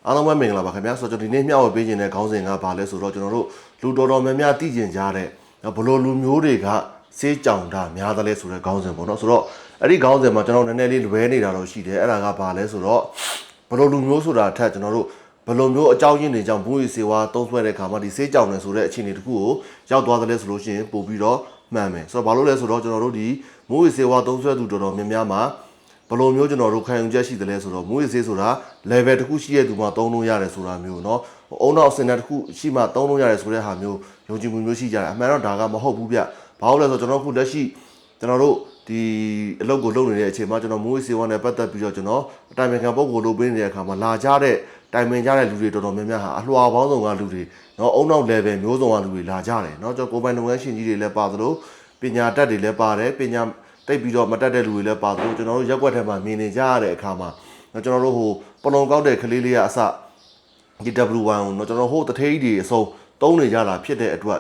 အားလုံးပဲမင်္ဂလာပါခင်ဗျာဆိုတော့ဒီနေ့မျှဝေပေးခြင်းတဲ့ခေါင်းစဉ်ကဘာလဲဆိုတော့ကျွန်တော်တို့လူတော်တော်များများသိကျင်ကြတဲ့ဘလို့လူမျိုးတွေကစေးကြောင်တာများတယ်လဲဆိုတဲ့ခေါင်းစဉ်ပေါ့နော်ဆိုတော့အဲ့ဒီခေါင်းစဉ်မှာကျွန်တော်နည်းနည်းလေးလွဲနေတာတော့ရှိတယ်အဲ့ဒါကဘာလဲဆိုတော့ဘလို့လူမျိုးဆိုတာအထက်ကျွန်တော်တို့ဘလို့မျိုးအကြောင်းရင်းတွေကြောင့်ဘူးရီစေဝါသုံးဆွဲတဲ့ခါမှာဒီစေးကြောင်တယ်ဆိုတဲ့အခြေအနေတစ်ခုကိုရောက်သွားတယ်လဲဆိုလို့ရှိရင်ပို့ပြီးတော့မှန်မယ်ဆိုတော့ဘာလို့လဲဆိုတော့ကျွန်တော်တို့ဒီမူရီစေဝါသုံးဆွဲသူတော်တော်များများမှာဘလိုမျိုးကျွန်တော်တို့ခံယူချက်ရှိတယ်လဲဆိုတော့မူရစေးဆိုတာ level တစ်ခုရှိတဲ့သူမှသုံးလို့ရတယ်ဆိုတာမျိုးเนาะအုံနောက်စင်တဲ့တစ်ခုရှိမှသုံးလို့ရတယ်ဆိုတဲ့ဟာမျိုးယုံကြည်မှုမျိုးရှိကြတယ်အမှန်တော့ဒါကမဟုတ်ဘူးဗျဘာလို့လဲဆိုတော့ကျွန်တော်ခုလက်ရှိကျွန်တော်တို့ဒီအလုပ်ကိုလုပ်နေတဲ့အချိန်မှာကျွန်တော်မူရစေးဝါနဲ့ပတ်သက်ပြီးတော့ကျွန်တော်အတိုင်ပင်ခံပုဂ္ဂိုလ်လုပ်ပေးနေတဲ့အခါမှာလာကြတဲ့တိုင်ပင်ကြတဲ့လူတွေတော်တော်များများဟာအလွှာပေါင်းစုံကလူတွေเนาะအုံနောက် level မျိုးစုံကလူတွေလာကြတယ်เนาะကျွန်တော်ကိုယ်ပိုင်လုပ်ငန်းရှင်ကြီးတွေလည်းပါသလိုပညာတတ်တွေလည်းပါတယ်ပညာတိတ်ပြီးတော့မတက်တဲ့လူတွေလည်းပါသလိုကျွန်တော်တို့ရက်ွက်ထဲမှာမြင်နေကြရတဲ့အခါမှာကျွန်တော်တို့ဟိုပလုံကောက်တဲ့ကလေးလေးကအစဒီ W1 ကိုကျွန်တော်ဟိုတထေးကြီးတွေအစုံသုံးနေကြတာဖြစ်တဲ့အတွက်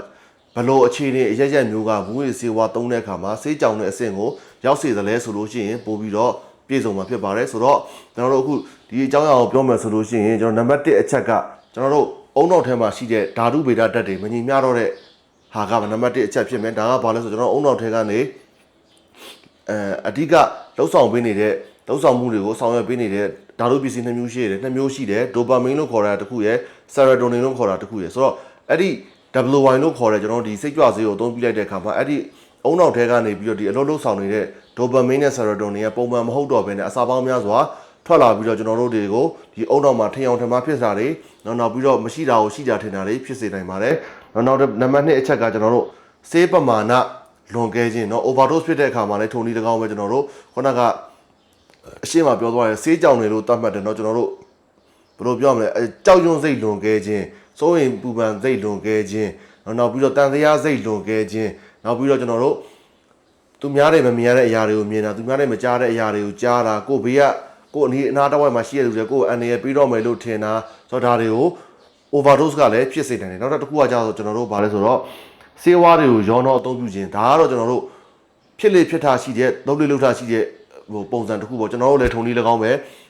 ဘလို့အခြေအနေအရက်မျိုးကဘူးရီစေဝါသုံးတဲ့အခါမှာစေးကြောင်တဲ့အဆင့်ကိုရောက်စေသလဲဆိုလို့ရှိရင်ပို့ပြီးတော့ပြည့်စုံမှာဖြစ်ပါတယ်ဆိုတော့ကျွန်တော်တို့အခုဒီအကြောင်းအရာကိုပြောမယ်ဆိုလို့ရှိရင်ကျွန်တော်နံပါတ်1အချက်ကကျွန်တော်တို့အုံနောက်ထဲမှာရှိတဲ့ဓာတုဗေဒဓာတ်တွေမညီမျှတော့တဲ့ဟာကနံပါတ်1အချက်ဖြစ်မယ်ဒါကဘာလဲဆိုကျွန်တော်အုံနောက်ထဲကနေအဓိကလှုပ်ဆောင်ပေးနေတဲ့လှုပ်ဆောင်မှုတွေကိုဆောင်ရွက်ပေးနေတဲ့ဓာတုပစ္စည်း2မျိုးရှိတယ်2မျိုးရှိတယ်ဒိုပါမင်းလို့ခေါ်တာတစ်ခုရယ်ဆာရတိုနင်လို့ခေါ်တာတစ်ခုရယ်ဆိုတော့အဲ့ဒီ WY လို့ခေါ်တဲ့ကျွန်တော်ဒီစိတ်ကြွဆေးကိုအသုံးပြုလိုက်တဲ့အခါမှာအဲ့ဒီအုံနောက်ထဲကနေပြီးတော့ဒီအလုပ်လုပ်ဆောင်နေတဲ့ဒိုပါမင်းနဲ့ဆာရတိုနင်ကပုံမှန်မဟုတ်တော့ဘဲနဲ့အစာပေါင်းများစွာထွက်လာပြီးတော့ကျွန်တော်တို့တွေကိုဒီအုံနောက်မှာထင်အောင်ထင်မှားဖြစ်တာတွေနောက်ပြီးတော့မရှိတာကိုရှိတာထင်တာတွေဖြစ်စေနိုင်ပါတယ်နောက်နံပါတ်2အချက်ကကျွန်တော်တို့ဆေးပမာဏလွန်ကဲခြင်းเนาะ overdose ဖြစ်တဲ့အခါမှာလည်းထုံဒီတကောင်ပဲကျွန်တော်တို့ခုနကအရှင်းမှာပြောသွားရဲဆေးကြောင်တွေလို့သတ်မှတ်တယ်เนาะကျွန်တော်တို့ဘယ်လိုပြောမလဲကြောက်ရွံ့စိတ်လွန်ကဲခြင်းစိုးရင်ပူပန်စိတ်လွန်ကဲခြင်းနောက်ပြီးတော့တန်တရားစိတ်လွန်ကဲခြင်းနောက်ပြီးတော့ကျွန်တော်တို့သူများတွေမမြင်ရတဲ့အရာတွေကိုမြင်တာသူများတွေမကြားတဲ့အရာတွေကိုကြားတာကိုဘေးကကိုအနီးအနားတစ်ဝိုက်မှာရှိတဲ့လူတွေကိုအန်ရပြီးတော့မယ်လို့ထင်တာဆိုတော့ဒါတွေကို overdose ကလည်းဖြစ်စေနိုင်တယ်နောက်တစ်ခုကကြာဆိုကျွန်တော်တို့ဗာလဲဆိုတော့စေဝါတွေကိုရောတော့အသုံးပြုခြင်းဒါကတော့ကျွန်တော်တို့ဖြစ်လေဖြစ်တာရှိတဲ့သုံးလေလောက်တာရှိတဲ့ဟိုပုံစံတစ်ခုပေါ့ကျွန်တော်တို့လည်းထုံလေး၎င်းပ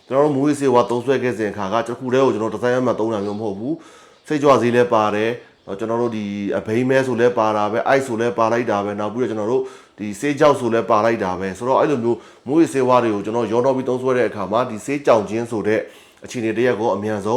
ဲကျွန်တော်တို့မူဝေးစေဝါသုံးဆွဲခဲ့စဉ်အခါကတစ်ခုတည်းကိုကျွန်တော်ဒီဇိုင်းမှာသုံးတာမျိုးမဟုတ်ဘူးစိတ်ကြွစေးလည်းပါတယ်ကျွန်တော်တို့ဒီအဘိမဲဆိုလည်းပါတာပဲအိုက်ဆိုလည်းပါလိုက်တာပဲနောက်ပြီးတော့ကျွန်တော်တို့ဒီစေးကြောက်ဆိုလည်းပါလိုက်တာပဲဆိုတော့အဲ့လိုမျိုးမူဝေးစေဝါတွေကိုကျွန်တော်ရောတော့ပြီးသုံးဆွဲတဲ့အခါမှာဒီစေးကြောင်ခြင်းဆိုတဲ့အခြေအနေတရက်ကိုအမြန်ဆုံ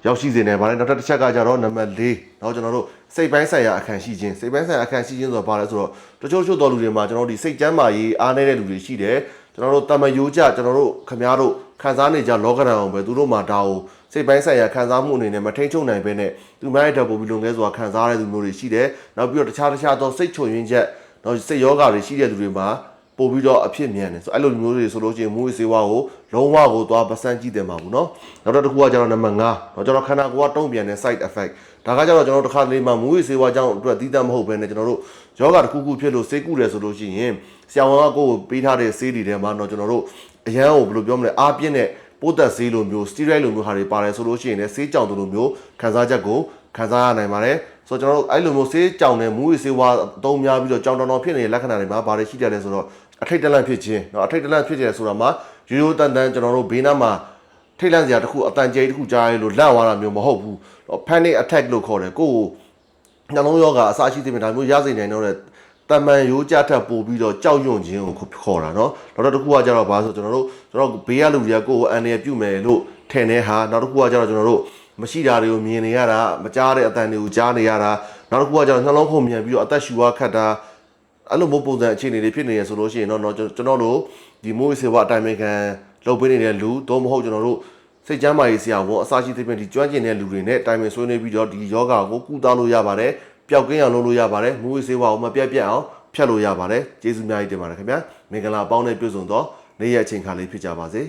းရောက်ရှိစေနိုင်ပါတယ်နောက်တစ်ချက်ကကြတော့နံပါတ်4เนาะကျွန်တော်တို့စိတ်ပိုင်းဆိုင်ရာအခန့်ရှိခြင်းစိတ်ပိုင်းဆိုင်ရာအခန့်ရှိခြင်းဆိုတာဘာလဲဆိုတော့တချို့တော်လူတွေမှာကျွန်တော်တို့ဒီစိတ်ကျန်းမာရေးအားနည်းတဲ့လူတွေရှိတယ်ကျွန်တော်တို့တမယိုးကြကျွန်တော်တို့ခမားတို့ခံစားနေကြလောကဓာတ်အောင်ပဲသူတို့မှာဒါကိုစိတ်ပိုင်းဆိုင်ရာခံစားမှုအနေနဲ့မထိန်ချုံနိုင်ဘဲနဲ့သူများရဲ့ဓာတ်ပုံပြီးလုံငယ်ဆိုတာခံစားရတဲ့လူမျိုးတွေရှိတယ်နောက်ပြီးတော့တခြားသောစိတ်ချွတ်ယွင်းချက်တော့စိတ်ယောဂတွေရှိတဲ့လူတွေမှာပို့ပြီးတော့အဖြစ်မြန်တယ်ဆိုအဲ့လိုမျိုးတွေဆိုလို့ရှိရင်မူဝေးစေဝါကိုလုံးဝကိုသွားပစမ်းကြည့်တယ်မှာဘူးเนาะနောက်တစ်ခုကကျတော့နံပါတ်5เนาะကျွန်တော်ခန္ဓာကိုယ်ကတုံ့ပြန်တဲ့ side effect ဒါကကျတော့ကျွန်တော်တစ်ခါတလေမှမူဝေးစေဝါကြောင့်အတွက်တီးတတ်မဟုတ်ဘဲနဲ့ကျွန်တော်တို့ယောဂတစ်ခုခုဖြစ်လို့ဆေးကုတယ်ဆိုလို့ရှိရင်ဆရာဝန်ကကိုယ်ကိုပေးထားတဲ့ဆေးတွေထဲမှာเนาะကျွန်တော်တို့အရန်ကိုဘယ်လိုပြောမလဲအားပြင်းတဲ့ပိုးသက်ဆေးလိုမျိုး steroid လိုမျိုးဟာတွေပါတယ်ဆိုလို့ရှိရင်လည်းဆေးကြောင်တို့လိုမျိုးခံစားချက်ကိုခံစားရနိုင်ပါတယ်ဆိုတော့ကျွန်တော်တို့အဲ့လိုမျိုးဆေးကြောင်နဲ့မူဝေးစေဝါအသုံးများပြီးတော့ကြောင်တောင်ဖြစ်နေတဲ့လက္ခဏာတွေမှာဘာတွေရှိကြလဲဆိုတော့အထိတ်တလန့်ဖြစ်ခြင်းเนาะအထိတ်တလန့်ဖြစ်တယ်ဆိုတာမှာရိုးရိုးတန်တန်ကျွန်တော်တို့ဘေးနားမှာထိတ်လန့်စရာတစ်ခုအတန်ကျဲတစ်ခုကြားရလို့လန့်သွားတာမျိုးမဟုတ်ဘူး panic attack လို့ခေါ်တယ်ကိုယ်နှလုံးရောဂါအစရှိသဖြင့်ဒါမျိုးရစေနိုင်တော့တဲ့တမန်ရိုးကြထပ်ပို့ပြီးတော့ကြောက်ရွံ့ခြင်းကိုခေါ်တာเนาะနောက်တစ်ခုကကျတော့ဘာဆိုကျွန်တော်တို့ဘေးကလူတွေကကိုယ်ကိုအန်ရပြုတ်မယ်လို့ထင်တဲ့ဟာနောက်တစ်ခုကကျတော့ကျွန်တော်တို့မရှိတာတွေကိုမြင်နေရတာမကြားတဲ့အတန်တွေကိုကြားနေရတာနောက်တစ်ခုကကျတော့နှလုံးခုန်မြန်ပြီးတော့အသက်ရှူရခတ်တာအဲ့လိုမျိုးပုံစံအခြေအနေတွေဖြစ်နေရဆိုလို့ရှိရင်တော့ကျွန်တော်တို့ဒီမိုးစေဝါအတိုင်းခံလုပ်ပေးနေတဲ့လူတော့မဟုတ်ကျွန်တော်တို့စိတ်ကျန်းမာရေးဆရာဝန်အစရှိသဖြင့်ဒီကျွမ်းကျင်တဲ့လူတွေနဲ့တိုင်ပင်ဆွေးနွေးပြီးတော့ဒီယောဂါကိုကုသလို့ရပါတယ်ပျောက်ကင်းအောင်လုပ်လို့ရပါတယ်မိုးစေဝါကိုမပြတ်အောင်ဖြတ်လို့ရပါတယ်ကျေးဇူးများကြီးတင်ပါတယ်ခင်ဗျာမင်္ဂလာပေါင်းနဲ့ပြည့်စုံသောနေ့ရက်အချိန်ခါလေးဖြစ်ကြပါစေ